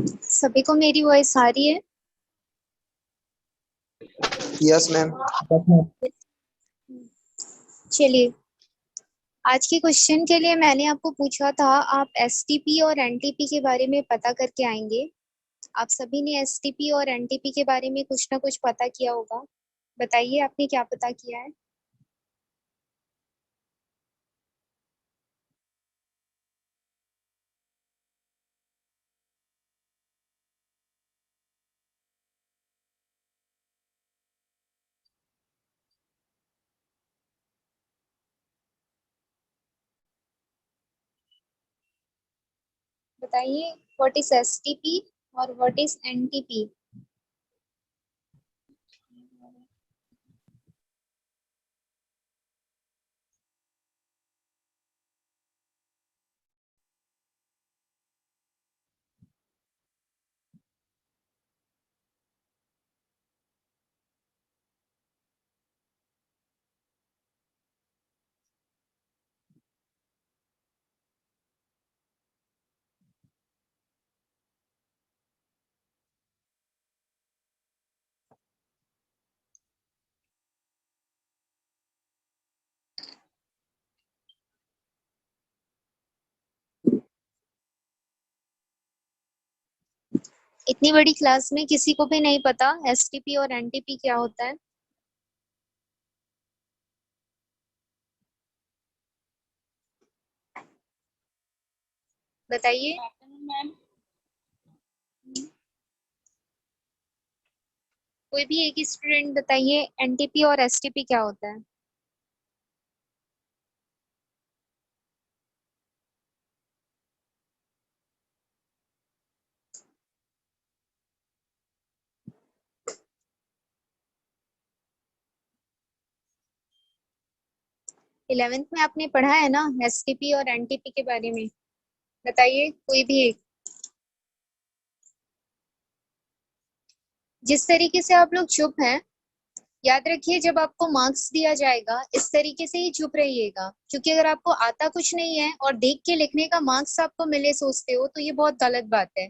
सभी को मेरी वॉइस आ रही है? Yes ma'am. चलिए, आज के क्वेश्चन के लिए मैंने आपको पूछा था, आप एसटीपी और एनटीपी के बारे में पता करके आएंगे। आप सभी ने एसटीपी और एनटीपी के बारे में कुछ ना कुछ पता किया होगा। बताइए, आपने क्या पता किया है? बताइए, व्हाट इज एसटीपी और व्हाट इज एनटीपी? इतनी बड़ी क्लास में किसी को भी नहीं पता एसटीपी और एनटीपी क्या होता है? बताइए। कोई भी एक स्टूडेंट बताइए, एनटीपी और एसटीपी क्या होता है? 11th में आपने पढ़ा है ना एसटीपी और एनटीपी के बारे में? बताइए कोई भी एक। जिस तरीके से आप लोग चुप हैं, याद रखिए जब आपको मार्क्स दिया जाएगा इस तरीके से ही चुप रहिएगा, क्योंकि अगर आपको आता कुछ नहीं है और देख के लिखने का मार्क्स आपको मिले सोचते हो तो ये बहुत गलत बात है।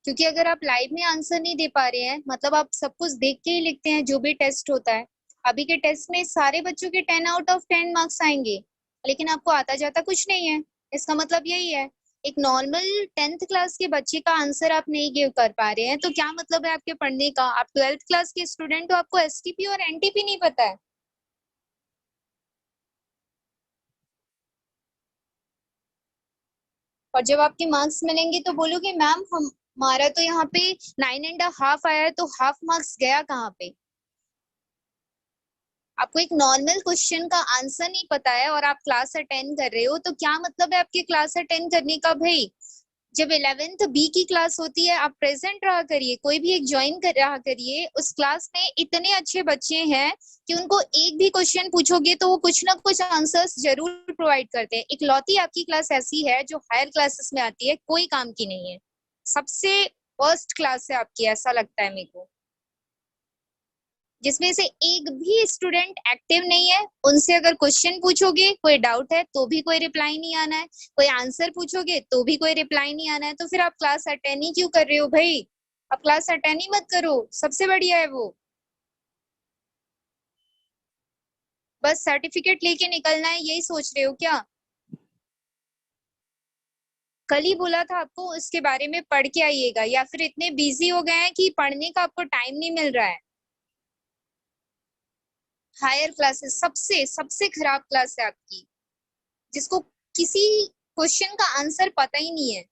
क्योंकि अगर आप लाइव में आंसर नहीं दे पा रहे हैं, मतलब आप सब कुछ देख के ही लिखते हैं जो भी टेस्ट होता है। अभी के टेस्ट में सारे बच्चों के 10 आउट ऑफ 10 मार्क्स आएंगे, लेकिन आपको आता जाता कुछ नहीं है। इसका मतलब यही है, एक नॉर्मल 10th क्लास के बच्चे का आंसर आप नहीं गिव कर पा रहे हैं तो क्या मतलब है आपके पढ़ने का? आप 12th क्लास के स्टूडेंट हो, आपको एसटीपी और एनटीपी नहीं पता है। और जब आपके मार्क्स मिलेंगे तो बोलोगे मैम हम हमारा तो यहाँ पे 9.5 आया है, तो हाफ मार्क्स गया कहाँ पे? आपको एक नॉर्मल क्वेश्चन का आंसर नहीं पता है और आप क्लास अटेंड कर रहे हो, तो क्या मतलब है आपके क्लास अटेंड करने का भाई? जब 11th बी की क्लास होती है, आप प्रेजेंट रहा करिए, कोई भी एक ज्वाइन कर रहा करिए। उस क्लास में इतने अच्छे बच्चे हैं कि उनको एक भी क्वेश्चन पूछोगे तो वो कुछ ना कुछ आंसर्स जरूर प्रोवाइड करते हैं। इकलौती आपकी क्लास ऐसी है जो हायर क्लासेस में आती है, कोई काम की नहीं है। सबसे वर्स्ट क्लास है आपकी, ऐसा लगता है मेरे को, जिसमें से एक भी स्टूडेंट एक्टिव नहीं है। उनसे अगर क्वेश्चन पूछोगे, कोई डाउट है तो भी कोई रिप्लाई नहीं आना है, कोई आंसर पूछोगे तो भी कोई रिप्लाई नहीं आना है, तो फिर आप क्लास अटेंड ही क्यों कर रहे हो भाई? आप क्लास अटेंड ही मत करो, सबसे बढ़िया है वो। बस सर्टिफिकेट लेके निकलना है, यही सोच रहे हो क्या? कल ही बोला था आपको उसके बारे में पढ़ के आइएगा, या फिर इतने बिजी हो गए हैं कि पढ़ने का आपको टाइम नहीं मिल रहा है। हायर क्लासेस सबसे सबसे खराब क्लास है आपकी, जिसको किसी क्वेश्चन का आंसर पता ही नहीं है।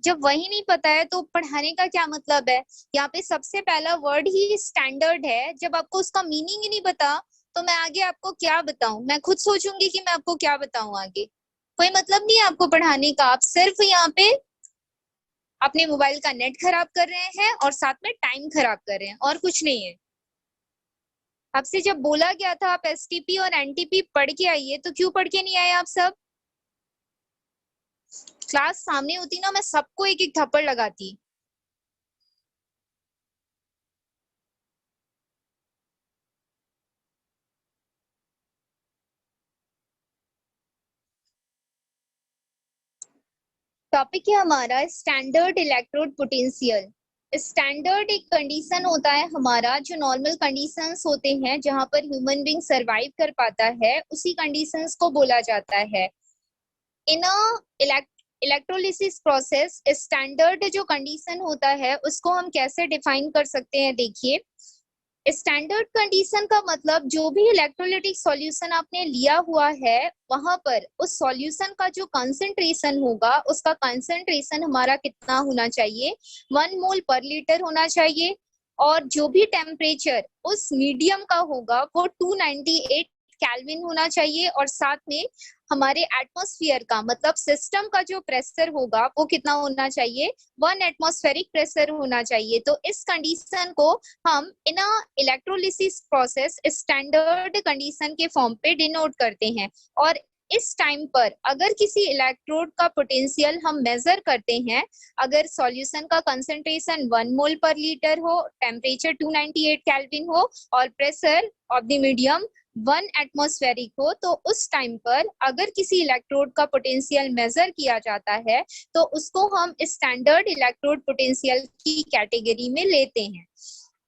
जब वही नहीं पता है तो पढ़ाने का क्या मतलब है? यहाँ पे सबसे पहला वर्ड ही स्टैंडर्ड है, जब आपको उसका मीनिंग ही नहीं पता तो मैं आगे आपको क्या बताऊं? मैं खुद सोचूंगी कि मैं आपको क्या बताऊं आगे। कोई मतलब नहीं है आपको पढ़ाने का, आप सिर्फ यहाँ पे अपने मोबाइल का नेट खराब कर रहे हैं और साथ में टाइम खराब कर रहे हैं, और कुछ नहीं है। आपसे जब बोला गया था आप एसटीपी और एनटीपी पढ़ के आइए, तो क्यों पढ़ के नहीं आए आप सब? क्लास सामने होती ना, मैं सबको एक एक थप्पड़ लगाती। टॉपिक है हमारा स्टैंडर्ड इलेक्ट्रोड पोटेंशियल। स्टैंडर्ड एक कंडीशन होता है हमारा, जो नॉर्मल कंडीशंस होते हैं जहां पर ह्यूमन बीइंग सरवाइव कर पाता है, उसी कंडीशंस को बोला जाता है। इन अ इलेक्ट्रोलिसिस प्रोसेस स्टैंडर्ड जो कंडीशन होता है उसको हम कैसे डिफाइन कर सकते हैं। देखिए, स्टैंडर्ड कंडीशन का मतलब जो भी इलेक्ट्रोलाइटिक सॉल्यूशन आपने लिया हुआ है वहां पर उस सॉल्यूशन का जो कंसंट्रेशन होगा उसका कंसंट्रेशन हमारा कितना होना चाहिए, 1 मोल पर लीटर होना चाहिए। और जो भी टेम्परेचर उस मीडियम का होगा वो 298 केल्विन होना चाहिए। और साथ में हमारे एटमॉस्फेयर का मतलब सिस्टम का जो प्रेशर होगा वो कितना होना चाहिए, 1 एटमॉस्फेरिक प्रेशर होना चाहिए। तो इस कंडीशन को हम इन इलेक्ट्रोलिसिस प्रोसेस स्टैंडर्ड कंडीशन के फॉर्म पे डिनोट करते हैं। और इस टाइम पर अगर किसी इलेक्ट्रोड का पोटेंशियल हम मेजर करते हैं, अगर सॉल्यूशन का कंसंट्रेशन 1 मोल पर लीटर हो, टेम्परेचर 298 केल्विन हो और pressure of the medium 1 atmospheric हो, तो उस टाइम पर अगर किसी इलेक्ट्रोड का पोटेंशियल मेजर किया जाता है तो उसको हम स्टैंडर्ड इलेक्ट्रोड पोटेंशियल की कैटेगरी में लेते हैं।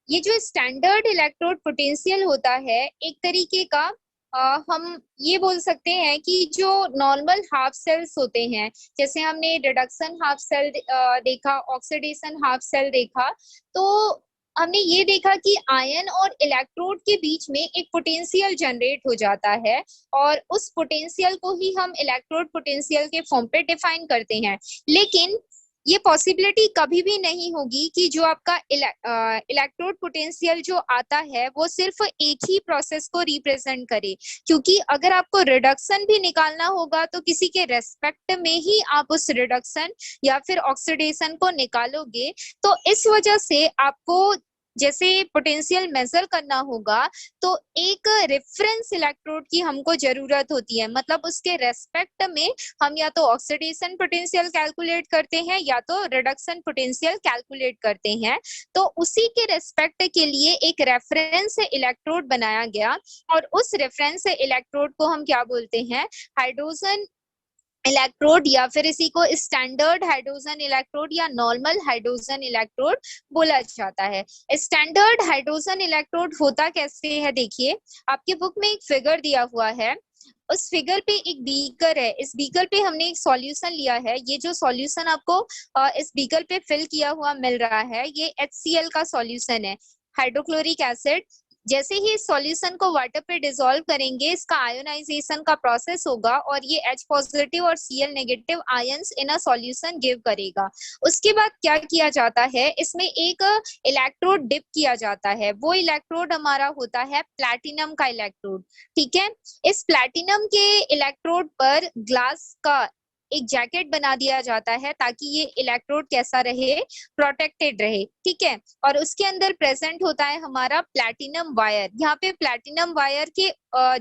ये जो स्टैंडर्ड इलेक्ट्रोड पोटेंशियल होता है एक तरीके का हम ये बोल सकते हैं कि जो नॉर्मल हाफ सेल्स होते हैं, जैसे हमने रिडक्शन हाफ सेल देखा, ऑक्सीडेशन हाफ सेल देखा, तो हमने ये देखा कि आयन और इलेक्ट्रोड के बीच में एक पोटेंशियल जनरेट हो जाता है और उस पोटेंशियल को ही हम इलेक्ट्रोड पोटेंशियल के फॉर्म पे डिफाइन करते हैं। लेकिन ये पॉसिबिलिटी कभी भी नहीं होगी कि जो आपका इलेक्ट्रोड पोटेंशियल जो आता है वो सिर्फ एक ही प्रोसेस को रिप्रेजेंट करे, क्योंकि अगर आपको रिडक्शन भी निकालना होगा तो किसी के रेस्पेक्ट में ही आप उस रिडक्शन या फिर ऑक्सीडेशन को निकालोगे। तो इस वजह से आपको जैसे पोटेंशियल मेजर करना होगा तो एक रेफरेंस इलेक्ट्रोड की हमको जरूरत होती है, मतलब उसके रेस्पेक्ट में हम या तो ऑक्सीडेशन पोटेंशियल कैलकुलेट करते हैं या तो रिडक्शन पोटेंशियल कैलकुलेट करते हैं। तो उसी के रेस्पेक्ट के लिए एक रेफरेंस इलेक्ट्रोड बनाया गया और उस रेफरेंस इलेक्ट्रोड को हम क्या बोलते हैं, हाइड्रोजन इलेक्ट्रोड, या फिर इसी को स्टैंडर्ड हाइड्रोजन इलेक्ट्रोड या नॉर्मल हाइड्रोजन इलेक्ट्रोड बोला जाता है। स्टैंडर्ड हाइड्रोजन इलेक्ट्रोड होता कैसे है, देखिए आपके बुक में एक फिगर दिया हुआ है, उस फिगर पे एक बीकर है, इस बीकर पे हमने एक सॉल्यूशन लिया है। ये जो सॉल्यूशन आपको इस बीकर पे फिल किया हुआ मिल रहा है ये HCl का सॉल्यूशन है, हाइड्रोक्लोरिक एसिड। जैसे ही इस सॉल्यूशन को वाटर पे डिसॉल्व करेंगे इसका आयोनाइजेशन का प्रोसेस होगा और ये H पॉजिटिव और Cl negative ions in a solution give करेगा। उसके बाद क्या किया जाता है, इसमें एक इलेक्ट्रोड डिप किया जाता है, वो इलेक्ट्रोड हमारा होता है प्लैटिनम का इलेक्ट्रोड। ठीक है, इस प्लैटिनम के इलेक्ट्रोड पर ग्लास का एक जैकेट बना दिया जाता है ताकि ये इलेक्ट्रोड कैसा रहे, प्रोटेक्टेड रहे। ठीक है, और उसके अंदर प्रेजेंट होता है हमारा प्लैटिनम वायर। यहाँ पे प्लैटिनम वायर के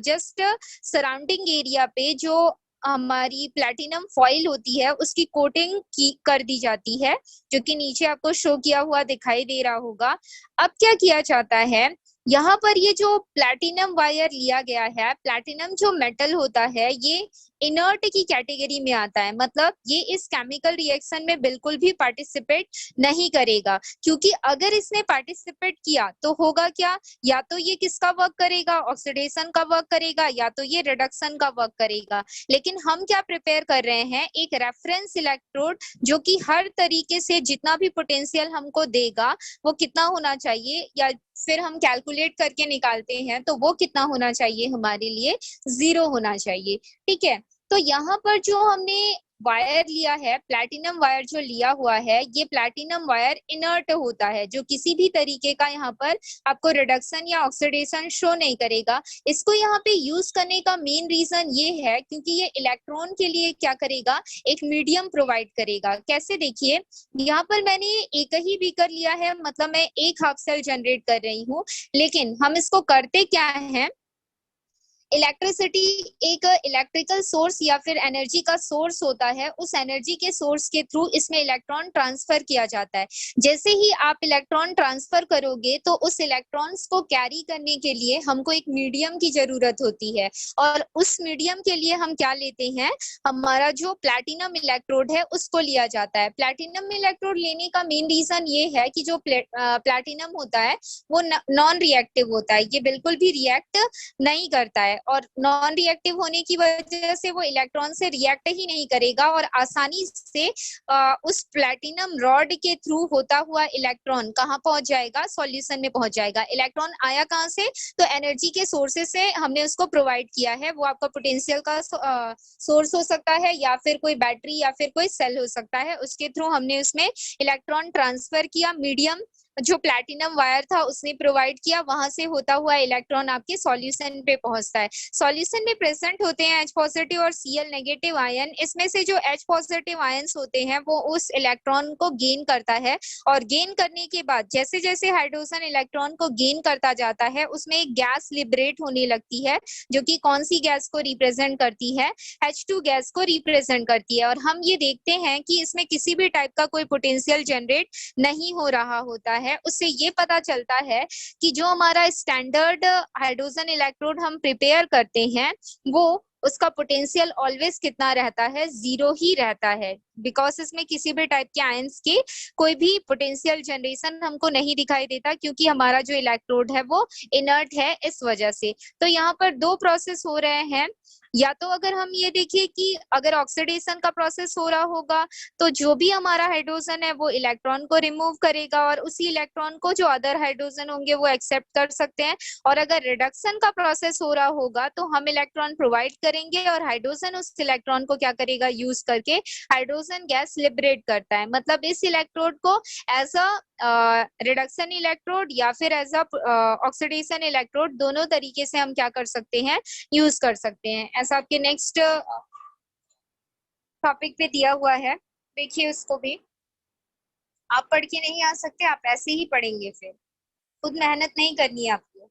जस्ट सराउंडिंग एरिया पे जो हमारी प्लैटिनम फॉइल होती है उसकी कोटिंग की कर दी जाती है, जो कि नीचे आपको शो किया हुआ दिखाई दे रहा होगा। अब क्या किया जाता है, यहाँ पर ये जो प्लैटिनम वायर लिया गया है, प्लैटिनम जो मेटल होता है ये इनर्ट की कैटेगरी में आता है, मतलब ये इस केमिकल रिएक्शन में बिल्कुल भी पार्टिसिपेट नहीं करेगा, क्योंकि अगर इसने पार्टिसिपेट किया तो होगा क्या, या तो ये किसका वर्क करेगा, ऑक्सीडेशन का वर्क करेगा, या तो ये रिडक्शन का वर्क करेगा। लेकिन हम क्या प्रिपेयर कर रहे हैं, एक रेफरेंस इलेक्ट्रोड जो कि हर तरीके से जितना भी पोटेंशियल हमको देगा वो कितना होना चाहिए, या फिर हम कैलकुलेट करके निकालते हैं तो वो कितना होना चाहिए, हमारे लिए 0 होना चाहिए। ठीक है, तो यहाँ पर जो हमने वायर लिया है, प्लैटिनम वायर जो लिया हुआ है, ये प्लैटिनम वायर इनर्ट होता है, जो किसी भी तरीके का यहाँ पर आपको रिडक्शन या ऑक्सीडेशन शो नहीं करेगा। इसको यहाँ पे यूज करने का मेन रीजन ये है क्योंकि ये इलेक्ट्रॉन के लिए क्या करेगा, एक मीडियम प्रोवाइड करेगा। कैसे, देखिए यहाँ पर मैंने एक ही बीकर लिया है, मतलब मैं एक हाफ सेल जनरेट कर रही हूँ, लेकिन हम इसको करते क्या है, इलेक्ट्रिसिटी एक इलेक्ट्रिकल सोर्स या फिर एनर्जी का सोर्स होता है। उस एनर्जी के सोर्स के थ्रू इसमें इलेक्ट्रॉन ट्रांसफर किया जाता है। जैसे ही आप इलेक्ट्रॉन ट्रांसफर करोगे तो उस इलेक्ट्रॉन्स को कैरी करने के लिए हमको एक मीडियम की जरूरत होती है, और उस मीडियम के लिए हम क्या लेते हैं, हमारा जो प्लैटिनम इलेक्ट्रोड है उसको लिया जाता है। प्लैटिनम इलेक्ट्रोड लेने का मेन रीजन ये है कि जो प्लैटिनम होता है वो नॉन रिएक्टिव होता है, ये बिल्कुल भी रिएक्ट नहीं करता है, और नॉन रिएक्टिव होने की वजह से वो इलेक्ट्रॉन से रिएक्ट ही नहीं करेगा, और आसानी से उस प्लैटिनम रॉड के थ्रू होता हुआ इलेक्ट्रॉन कहाँ पहुंच जाएगा, सॉल्यूशन में पहुंच जाएगा। इलेक्ट्रॉन आया कहाँ से, तो एनर्जी के सोर्सेस से हमने उसको प्रोवाइड किया है। वो आपका पोटेंशियल का सोर्स हो सकता है, या फिर कोई बैटरी, या फिर कोई सेल हो सकता है। उसके थ्रू हमने उसमें इलेक्ट्रॉन ट्रांसफर किया, मीडियम जो प्लैटिनम वायर था उसने प्रोवाइड किया, वहां से होता हुआ इलेक्ट्रॉन आपके सॉल्यूशन पे पहुंचता है। सॉल्यूशन में प्रेजेंट होते हैं H पॉजिटिव और Cl नेगेटिव आयन। इसमें से जो H पॉजिटिव आयंस होते हैं वो उस इलेक्ट्रॉन को गेन करता है, और गेन करने के बाद जैसे जैसे हाइड्रोजन इलेक्ट्रॉन को गेन करता जाता है उसमें एक गैस लिबरेट होने लगती है, जो कि कौन सी गैस को रिप्रेजेंट करती है, H2 गैस को रिप्रेजेंट करती है। और हम ये देखते हैं कि इसमें किसी भी टाइप का कोई पोटेंशियल जनरेट नहीं हो रहा होता है। उससे ये पता चलता है कि जो हमारा स्टैंडर्ड हाइड्रोजन इलेक्ट्रोड हम प्रिपेयर करते हैं वो उसका पोटेंशियल ऑलवेज कितना रहता है, 0 ही रहता है, बिकॉज इसमें किसी भी टाइप के आयंस की कोई भी पोटेंशियल जनरेशन हमको नहीं दिखाई देता, क्योंकि हमारा जो इलेक्ट्रोड है वो इनर्ट है इस वजह से। तो यहाँ पर दो प्रोसेस हो रहे हैं, या तो अगर हम ये देखिए कि अगर ऑक्सीडेशन का प्रोसेस हो रहा होगा तो जो भी हमारा हाइड्रोजन है वो इलेक्ट्रॉन को रिमूव करेगा, और उसी इलेक्ट्रॉन को जो अदर हाइड्रोजन होंगे वो एक्सेप्ट कर सकते हैं। और अगर रिडक्शन का प्रोसेस हो रहा होगा तो हम इलेक्ट्रॉन प्रोवाइड करेंगे, और हाइड्रोजन उस इलेक्ट्रॉन को क्या करेगा, यूज करके हाइड्रोजन गैस लिबरेट करता है। मतलब इस इलेक्ट्रोड को एज अ रिडक्शन इलेक्ट्रोड या फिर एज अ ऑक्सीडेशन इलेक्ट्रोड, दोनों तरीके से हम क्या कर सकते हैं, यूज कर सकते हैं। ऐसा आपके नेक्स्ट टॉपिक पे दिया हुआ है, देखिए उसको भी। आप पढ़ के नहीं आ सकते, आप ऐसे ही पढ़ेंगे, फिर खुद मेहनत नहीं करनी है आपको।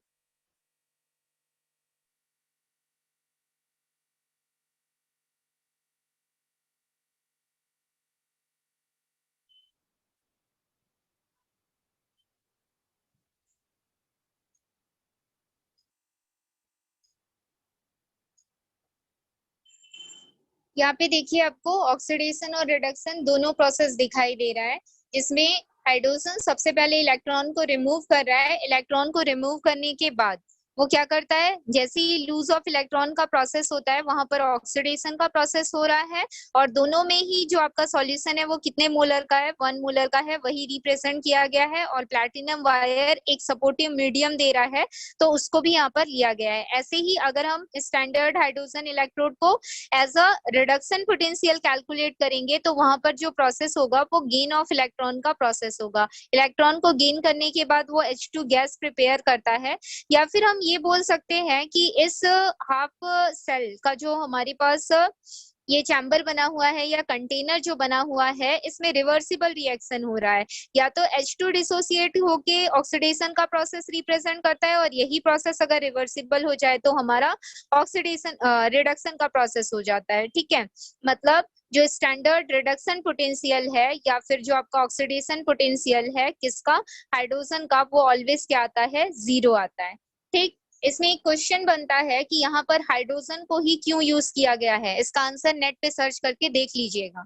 यहाँ पे देखिए आपको ऑक्सीडेशन और रिडक्शन दोनों प्रोसेस दिखाई दे रहा है, जिसमें हाइड्रोजन सबसे पहले इलेक्ट्रॉन को रिमूव कर रहा है। इलेक्ट्रॉन को रिमूव करने के बाद वो क्या करता है, जैसे ही लूज ऑफ इलेक्ट्रॉन का प्रोसेस होता है वहां पर ऑक्सीडेशन का प्रोसेस हो रहा है, और दोनों में ही जो आपका सॉल्यूशन है वो कितने मोलर का है, 1 मोलर का है, वही रिप्रेजेंट किया गया है। और प्लैटिनम वायर एक सपोर्टिव मीडियम दे रहा है, तो उसको भी यहाँ पर लिया गया है। ऐसे ही अगर हम स्टैंडर्ड हाइड्रोजन इलेक्ट्रोड को as a reduction potential calculate करेंगे तो वहां पर जो प्रोसेस होगा वो गेन ऑफ इलेक्ट्रॉन का प्रोसेस होगा। इलेक्ट्रॉन को गेन करने के बाद वो H2 गैस प्रिपेयर करता है। या फिर हम ये बोल सकते हैं कि इस हाफ सेल का जो हमारे पास ये चैम्बर बना हुआ है या कंटेनर जो बना हुआ है, इसमें रिवर्सिबल रिएक्शन हो रहा है। या तो H2 डिसोसिएट होके ऑक्सीडेशन का प्रोसेस रिप्रेजेंट करता है, और यही प्रोसेस अगर रिवर्सिबल हो जाए तो हमारा ऑक्सीडेशन रिडक्शन का प्रोसेस हो जाता है। ठीक है, मतलब जो स्टैंडर्ड रिडक्शन पोटेंशियल है या फिर जो आपका ऑक्सीडेशन पोटेंशियल है किसका, हाइड्रोजन का, वो ऑलवेज क्या आता है, 0 आता है। ठीक, इसमें एक क्वेश्चन बनता है कि यहाँ पर हाइड्रोजन को ही क्यों यूज किया गया है, इसका आंसर नेट पे सर्च करके देख लीजिएगा।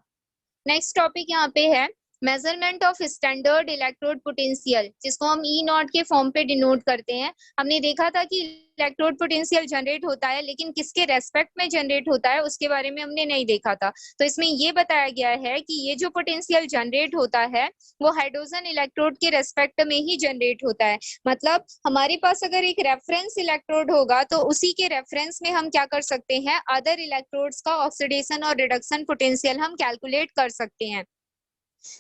नेक्स्ट टॉपिक यहाँ पे है measurement of standard electrode potential, जिसको हम ई नॉट के फॉर्म पे डिनोट करते हैं। हमने देखा था कि इलेक्ट्रोड पोटेंशियल जनरेट होता है, लेकिन किसके रेस्पेक्ट में जनरेट होता है उसके बारे में हमने नहीं देखा था। तो इसमें ये बताया गया है कि ये जो पोटेंशियल जनरेट होता है वो हाइड्रोजन इलेक्ट्रोड के रेस्पेक्ट में ही जनरेट होता है। मतलब हमारे पास अगर एक रेफरेंस इलेक्ट्रोड होगा तो उसी के रेफरेंस में हम क्या कर सकते हैं, अदर इलेक्ट्रोड्स का ऑक्सीडेशन और रिडक्शन पोटेंशियल हम कैलकुलेट कर सकते हैं।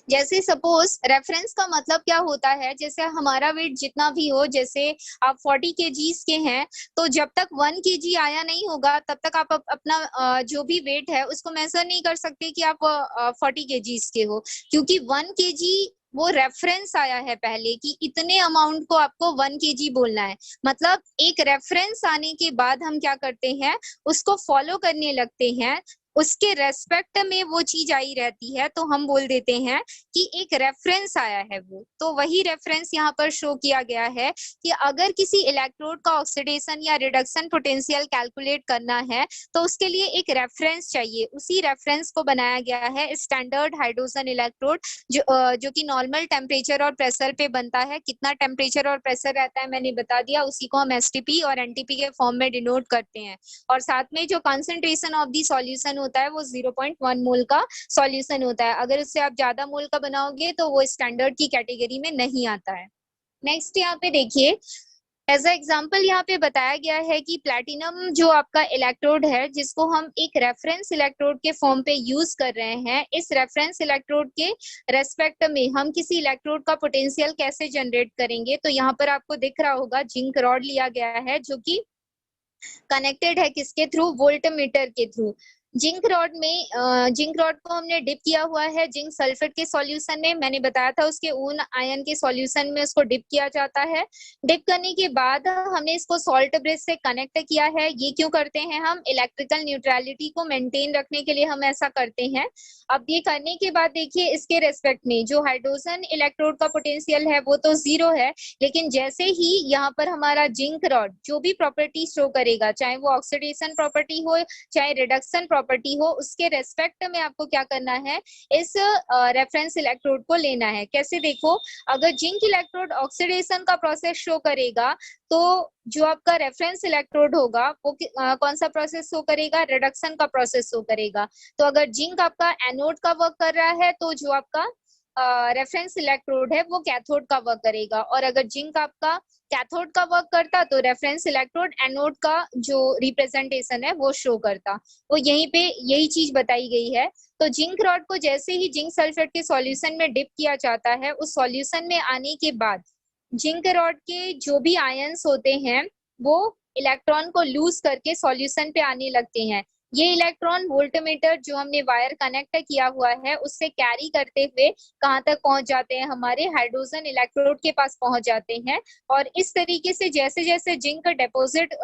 जैसे सपोज रेफरेंस का मतलब क्या होता है, जैसे हमारा वेट जितना भी हो, जैसे आप 40 केजीज के हैं तो जब तक 1 केजी आया नहीं होगा तब तक आप अपना जो भी वेट है उसको मेजर नहीं कर सकते कि आप 40 केजीज के हो, क्योंकि 1 केजी वो रेफरेंस आया है पहले कि इतने अमाउंट को आपको 1 kg बोलना है। मतलब एक रेफरेंस आने के बाद हम क्या करते हैं, उसको फॉलो करने लगते हैं, उसके रेस्पेक्ट में वो चीज आई रहती है तो हम बोल देते हैं कि एक रेफरेंस आया है वो। तो वही रेफरेंस यहाँ पर शो किया गया है कि अगर किसी इलेक्ट्रोड का ऑक्सीडेशन या रिडक्शन पोटेंशियल कैलकुलेट करना है तो उसके लिए एक रेफरेंस चाहिए। उसी रेफरेंस को बनाया गया है स्टैंडर्ड हाइड्रोजन इलेक्ट्रोड, जो कि नॉर्मल टेम्परेचर और प्रेशर पे बनता है। कितना टेम्परेचर और प्रेशर रहता है मैंने बता दिया, उसी को हम एसटीपी और एनटीपी के फॉर्म में डिनोट करते हैं। और साथ में जो कंसंट्रेशन ऑफ दी सॉल्यूशन होता है वो 0.1 मोल का सॉल्यूशन होता है। अगर उससे आप ज्यादा मोल का बनाओगे तो वो स्टैंडर्ड की कैटेगरी में नहीं आता है। नेक्स्ट यहाँ पे देखिए, एज अ एग्जाम्पल यहाँ पे बताया गया है कि प्लैटिनम जो आपका इलेक्ट्रोड है, जिसको हम एक रेफरेंस इलेक्ट्रोड के फॉर्म पे यूज कर रहे हैं, इस रेफरेंस इलेक्ट्रोड के रेस्पेक्ट में हम किसी इलेक्ट्रोड का पोटेंशियल कैसे जनरेट करेंगे। तो यहाँ पर आपको दिख रहा होगा जिंक रॉड लिया गया है जो कि कनेक्टेड है किसके थ्रू, वोल्टमीटर के थ्रू। जिंक रॉड को हमने डिप किया हुआ है जिंक सल्फेट के सॉल्यूशन में। मैंने बताया था उसके ऊन आयन के सॉल्यूशन में उसको डिप किया जाता है। डिप करने के बाद हमने इसको सॉल्ट ब्रिज से कनेक्ट किया है। ये क्यों करते हैं हम, इलेक्ट्रिकल न्यूट्रलिटी को मेंटेन रखने के लिए हम ऐसा करते हैं। अब ये करने के बाद देखिए इसके रेस्पेक्ट में जो हाइड्रोजन इलेक्ट्रोड का पोटेंशियल है वो तो 0 है, लेकिन जैसे ही यहाँ पर हमारा जिंक रॉड जो भी प्रॉपर्टी शो करेगा, चाहे वो ऑक्सीडेशन प्रॉपर्टी हो चाहे रिडक्शन प्रॉपर्टी हो, उसके रेस्पेक्ट में आपको क्या करना है, इस रेफरेंस इलेक्ट्रोड को लेना है। कैसे देखो, अगर जिंक इलेक्ट्रोड ऑक्सीडेशन का प्रोसेस शो करेगा तो जो आपका रेफरेंस इलेक्ट्रोड होगा वो कौन सा प्रोसेस शो करेगा, रिडक्शन का प्रोसेस शो करेगा। तो अगर जिंक आपका एनोड का वर्क कर रहा है तो जो आपका रेफरेंस इलेक्ट्रोड है वो कैथोड का वर्क करेगा। और अगर जिंक आपका कैथोड का वर्क करता तो रेफरेंस इलेक्ट्रोड एनोड का जो रिप्रेजेंटेशन है वो शो करता। वो यहीं पे यही चीज बताई गई है। तो जिंक रॉड को जैसे ही जिंक सल्फेट के सॉल्यूशन में डिप किया जाता है, उस सॉल्यूशन में आने के बाद जिंक रॉड के जो भी आयंस होते हैं वो इलेक्ट्रॉन को लूज करके सॉल्यूशन पे आने लगते हैं। ये इलेक्ट्रॉन वोल्टमीटर जो हमने वायर कनेक्ट किया हुआ है उससे कैरी करते हुए कहाँ तक पहुंच जाते हैं, हमारे हाइड्रोजन इलेक्ट्रोड के पास पहुंच जाते हैं। और इस तरीके से जैसे जैसे जिंक डिपॉजिट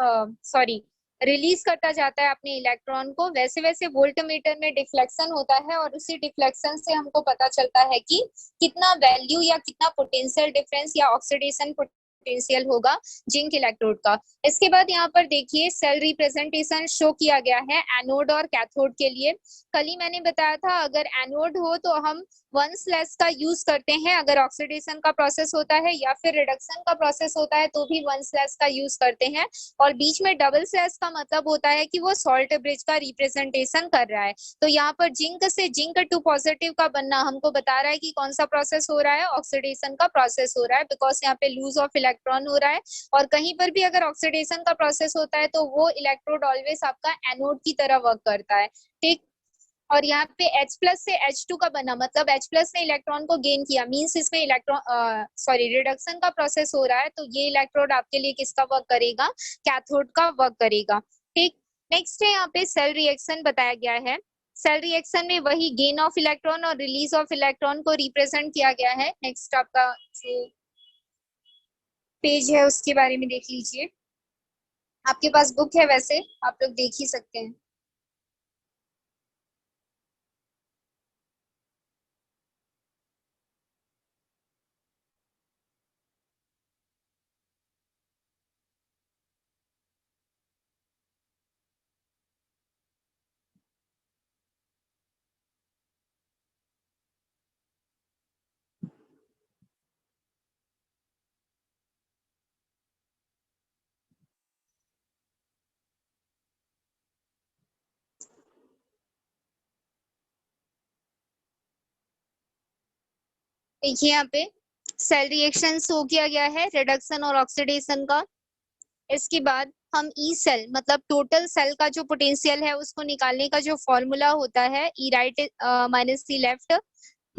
रिलीज करता जाता है अपने इलेक्ट्रॉन को, वैसे वैसे वोल्टमीटर में डिफ्लेक्शन होता है और उसी डिफ्लेक्शन से हमको पता चलता है कि कितना वैल्यू या कितना पोटेंशियल डिफरेंस या ऑक्सीडेशन पोटेंशियल होगा जिंक इलेक्ट्रोड का। इसके बाद यहाँ पर देखिए सेल रिप्रेजेंटेशन शो किया गया है एनोड और कैथोड के लिए। कल ही मैंने बताया था अगर एनोड हो तो हम 1 स्लैश का यूज करते हैं, अगर ऑक्सीडेशन का प्रोसेस होता है या फिर रिडक्शन का प्रोसेस होता है तो भी 1 स्लैश का यूज करते हैं। और बीच में डबल स्लैश का मतलब होता है कि वो सॉल्ट ब्रिज का रिप्रेजेंटेशन कर रहा है। तो यहाँ पर जिंक से जिंक 2 पॉजिटिव का बनना हमको बता रहा है कि कौन सा प्रोसेस हो रहा है, ऑक्सीडेशन का प्रोसेस हो रहा है, बिकॉज यहाँ पे लूज ऑफ इलेक्ट्रॉन हो रहा है। और कहीं पर भी अगर ऑक्सीडेशन का प्रोसेस होता है तो वो इलेक्ट्रोड ऑलवेज आपका एनोड की तरह वर्क करता है। ठीक। और यहाँ पे H प्लस से H2 का बना, मतलब H प्लस ने इलेक्ट्रॉन को गेन किया, मीन्स इसमें रिडक्शन का प्रोसेस हो रहा है। तो ये इलेक्ट्रोड आपके लिए किसका वर्क करेगा, कैथोड का वर्क करेगा। ठीक। नेक्स्ट है यहाँ पे सेल रिएक्शन बताया गया है। सेल रिएक्शन में वही गेन ऑफ इलेक्ट्रॉन और रिलीज ऑफ इलेक्ट्रॉन को रिप्रेजेंट किया गया है। नेक्स्ट आपका जो पेज है उसके बारे में देख लीजिए, आपके पास बुक है वैसे आप लोग देख ही सकते हैं। देखिए यहाँ पे सेल रिएक्शन शो किया गया है रिडक्शन और ऑक्सीडेशन का। इसके बाद हम ई सेल मतलब टोटल सेल का जो पोटेंशियल है उसको निकालने का जो फॉर्मूला होता है, ई राइट माइनस ई लेफ्ट,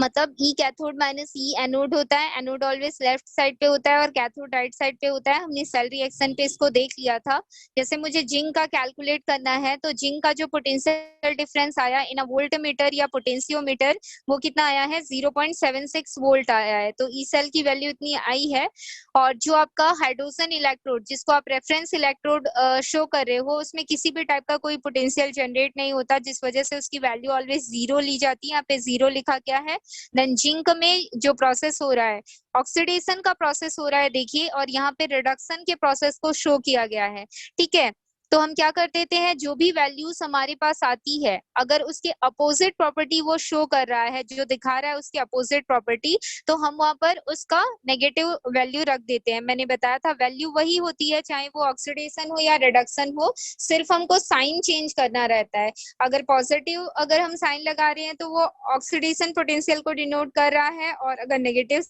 मतलब ई कैथोड माइनस ई एनोड होता है, एनोड ऑलवेज लेफ्ट साइड पे होता है और कैथोड राइट साइड पे होता है। हमने सेल रिएक्शन पे इसको देख लिया था। जैसे मुझे जिंक का कैलकुलेट करना है तो जिंक का जो पोटेंशियल डिफरेंस आया इन अ वोल्ट मीटर या पोटेंशियोमीटर वो कितना आया है 0.76 वोल्ट आया है। तो ई सेल की वैल्यू इतनी आई है। और जो आपका हाइड्रोजन इलेक्ट्रोड जिसको आप रेफरेंस इलेक्ट्रोड शो कर रहे हो उसमें किसी भी टाइप का कोई पोटेंशियल जनरेट नहीं होता, जिस वजह से उसकी वैल्यू ऑलवेज जीरो ली जाती है। यहाँ पे जीरो लिखा गया है। देन जिंक में जो प्रोसेस हो रहा है ऑक्सीडेशन का प्रोसेस हो रहा है देखिए, और यहाँ पे रिडक्शन के प्रोसेस को शो किया गया है। ठीक है, तो हम क्या कर देते हैं, जो भी वैल्यूज हमारे पास आती है अगर उसके अपोजिट प्रॉपर्टी वो शो कर रहा है, जो दिखा रहा है उसके अपोजिट प्रॉपर्टी, तो हम वहां पर उसका नेगेटिव वैल्यू रख देते हैं। मैंने बताया था वैल्यू वही होती है चाहे वो ऑक्सीडेशन हो या रिडक्शन हो, सिर्फ हमको साइन चेंज करना रहता है। अगर पॉजिटिव अगर हम साइन लगा रहे हैं तो वो ऑक्सीडेशन पोटेंशियल को डिनोट कर रहा है, और अगर नेगेटिव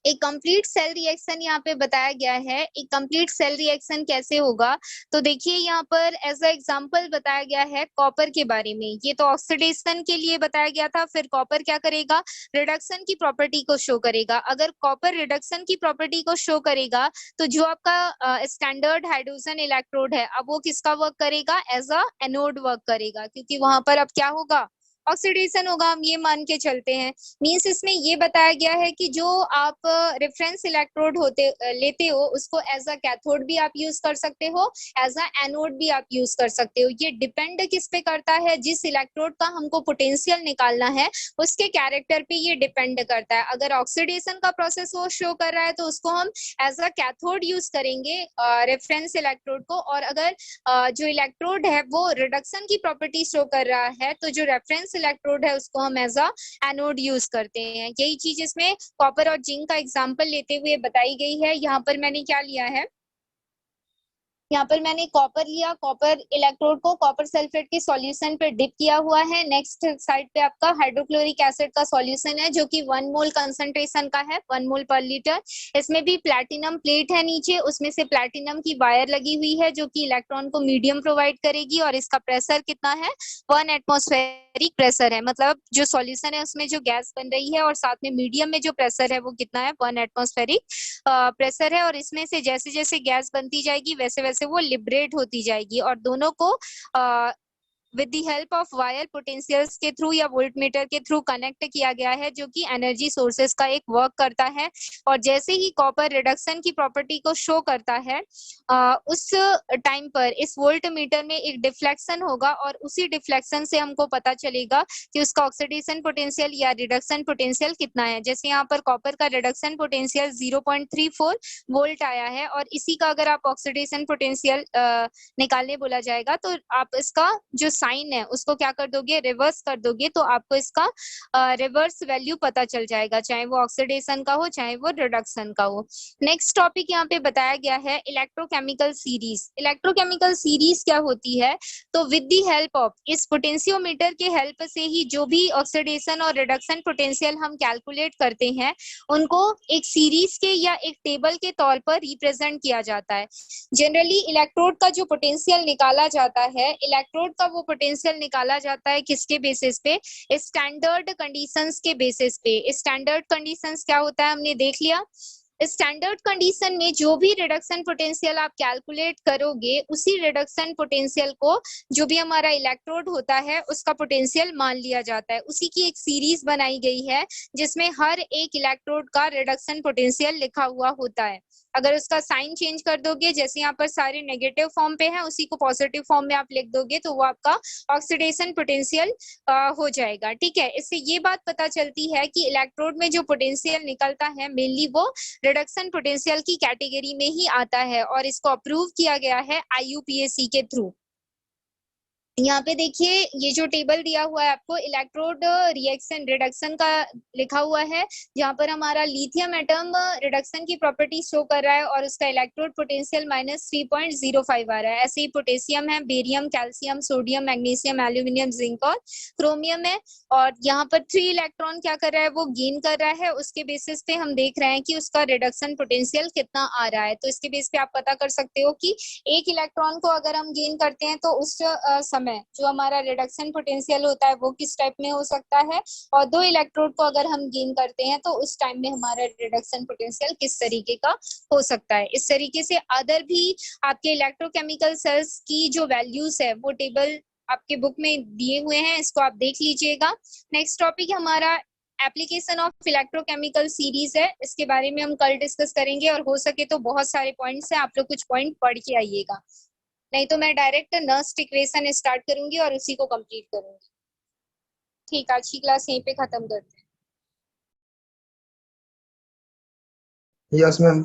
एक कंप्लीट सेल रिएक्शन यहाँ पे बताया गया है। एक कंप्लीट सेल रिएक्शन कैसे होगा, तो देखिए यहाँ पर एज अ एग्जांपल बताया गया है कॉपर के बारे में। ये तो ऑक्सीडेशन के लिए बताया गया था, फिर कॉपर क्या करेगा, रिडक्शन की प्रॉपर्टी को शो करेगा। अगर कॉपर रिडक्शन की प्रॉपर्टी को शो करेगा तो जो आपका स्टैंडर्ड हाइड्रोजन इलेक्ट्रोड है अब वो किसका वर्क करेगा, एज अ एनोड वर्क करेगा, क्योंकि वहां पर अब क्या होगा, ऑक्सीडेशन होगा। हम ये मान के चलते हैं। मींस इसमें ये बताया गया है कि जो आप रेफरेंस इलेक्ट्रोड होते लेते हो उसको एज अ कैथोड भी आप यूज कर सकते हो, एज अ एनोड भी आप यूज कर सकते हो। ये डिपेंड किस पे करता है, जिस इलेक्ट्रोड का हमको पोटेंशियल निकालना है उसके कैरेक्टर पे ये डिपेंड करता है। अगर ऑक्सीडेशन का प्रोसेस वो शो कर रहा है तो उसको हम एज अ कैथोड यूज करेंगे रेफरेंस इलेक्ट्रोड को, और अगर जो इलेक्ट्रोड है वो रिडक्शन की प्रॉपर्टी शो कर रहा है तो जो रेफरेंस इलेक्ट्रोड है उसको हम एज अ एनोड यूज करते हैं। यही चीज इसमें कॉपर और जिंक का एग्जांपल लेते हुए बताई गई है। यहाँ पर मैंने क्या लिया है, यहाँ पर मैंने कॉपर लिया, कॉपर इलेक्ट्रोड को कॉपर सल्फेट के सॉल्यूशन पे डिप किया हुआ है। नेक्स्ट साइड पे आपका हाइड्रोक्लोरिक एसिड का सॉल्यूशन है जो कि 1 मोल कंसंट्रेशन का है, 1 मोल पर लीटर। इसमें भी प्लैटिनम प्लेट है नीचे, उसमें से प्लैटिनम की वायर लगी हुई है जो कि इलेक्ट्रॉन को मीडियम प्रोवाइड करेगी, और इसका प्रेशर कितना है, 1 एटमॉस्फेरिक प्रेशर है। मतलब जो सॉल्यूशन है उसमें जो गैस बन रही है और साथ में मीडियम में जो प्रेशर है वो कितना है, 1 एटमॉस्फेरिक प्रेशर है। और इसमें से जैसे जैसे गैस बनती जाएगी वैसे वैसे वो लिबरेट होती जाएगी, और दोनों को with the help of wire potentials के थ्रू या वोल्टमीटर के थ्रू कनेक्ट किया गया है, जो कि एनर्जी सोर्सेस का एक वर्क करता है। और जैसे ही कॉपर रिडक्शन की प्रॉपर्टी को शो करता है उस टाइम पर इस वोल्टमीटर में एक डिफ्लेक्शन होगा, और उसी डिफ्लेक्शन से हमको पता चलेगा कि उसका ऑक्सीडेशन पोटेंशियल या रिडक्शन पोटेंशियल कितना है। जैसे यहाँ पर कॉपर का रिडक्शन पोटेंशियल 0.34 वोल्ट आया है, और इसी का अगर आप ऑक्सीडेशन पोटेंशियल निकालने बोला जाएगा तो आप इसका जो साइन है उसको क्या कर दोगे, रिवर्स कर दोगे, तो आपको इसका रिवर्स वैल्यू पता चल जाएगा, चाहे वो ऑक्सीडेशन का हो चाहे वो रिडक्शन का हो। नेक्स्ट टॉपिक यहाँ पे बताया गया है इलेक्ट्रोकेमिकल सीरीज। इलेक्ट्रोकेमिकल सीरीज क्या होती है, तो विद दी हेल्प ऑफ इस पोटेंशियोमीटर के हेल्प से ही जो भी ऑक्सीडेशन और रिडक्शन पोटेंशियल हम कैलकुलेट करते हैं उनको एक सीरीज के या एक टेबल के तौर पर रिप्रेजेंट किया जाता है। जनरली इलेक्ट्रोड का जो पोटेंशियल निकाला जाता है, इलेक्ट्रोड का वो पोटेंशियल निकाला जाता है किसके बेसिस पे, स्टैंडर्ड कंडीशंस के बेसिस पे। स्टैंडर्ड कंडीशंस क्या होता है हमने देख लिया। स्टैंडर्ड कंडीशन में जो भी रिडक्शन पोटेंशियल आप कैलकुलेट करोगे उसी रिडक्शन पोटेंशियल को जो भी हमारा इलेक्ट्रोड होता है उसका पोटेंशियल मान लिया जाता है। उसी की एक सीरीज बनाई गई है जिसमें हर एक इलेक्ट्रोड का रिडक्शन पोटेंशियल लिखा हुआ होता है। अगर उसका साइन चेंज कर दोगे, जैसे यहाँ पर सारे नेगेटिव फॉर्म पे है उसी को पॉजिटिव फॉर्म में आप लिख दोगे तो वो आपका ऑक्सीडेशन पोटेंशियल हो जाएगा। ठीक है, इससे ये बात पता चलती है कि इलेक्ट्रोड में जो पोटेंशियल निकलता है मेनली वो रिडक्शन पोटेंशियल की कैटेगरी में ही आता है, और इसको अप्रूव किया गया है IUPAC के थ्रू। यहाँ पे देखिए ये जो टेबल दिया हुआ है आपको इलेक्ट्रोड रिएक्शन रिडक्शन का लिखा हुआ है, जहाँ पर हमारा लिथियम एटम रिडक्शन की प्रॉपर्टी शो कर रहा है और उसका इलेक्ट्रोड पोटेंशियल -3.05 आ रहा है। ऐसे ही पोटेशियम है, barium, calcium, sodium, magnesium, aluminium, zinc और क्रोमियम है। और यहाँ पर 3 इलेक्ट्रॉन क्या कर रहा है, वो गेन कर रहा है। उसके बेसिस पे हम देख रहे हैं कि उसका रिडक्शन पोटेंशियल कितना आ रहा है। तो इसके बेस पे आप पता कर सकते हो कि एक इलेक्ट्रॉन को अगर हम गेन करते हैं तो उस समय जो हमारा रिडक्शन पोटेंशियल होता है वो किस टाइप में हो सकता है, और 2 इलेक्ट्रोड को अगर हम गेन करते हैं तो उस टाइम में हमारा रिडक्शन पोटेंशियल किस तरीके का हो सकता है। इस तरीके से अदर भी आपके इलेक्ट्रोकेमिकल सेल्स की जो वैल्यूज है वो टेबल आपके बुक में दिए हुए हैं, इसको आप देख लीजिएगा। नेक्स्ट टॉपिक हमारा एप्लीकेशन ऑफ इलेक्ट्रोकेमिकल सीरीज है, इसके बारे में हम कल डिस्कस करेंगे और हो सके तो बहुत सारे पॉइंट्स हैं, आप लोग कुछ पॉइंट पढ़ के आइएगा, नहीं तो मैं डायरेक्ट नर्स्ट इक्वेशन स्टार्ट करूंगी और उसी को कंप्लीट करूंगी। ठीक, आज की क्लास यहीं पे खत्म करते हैं। Yes ma'am.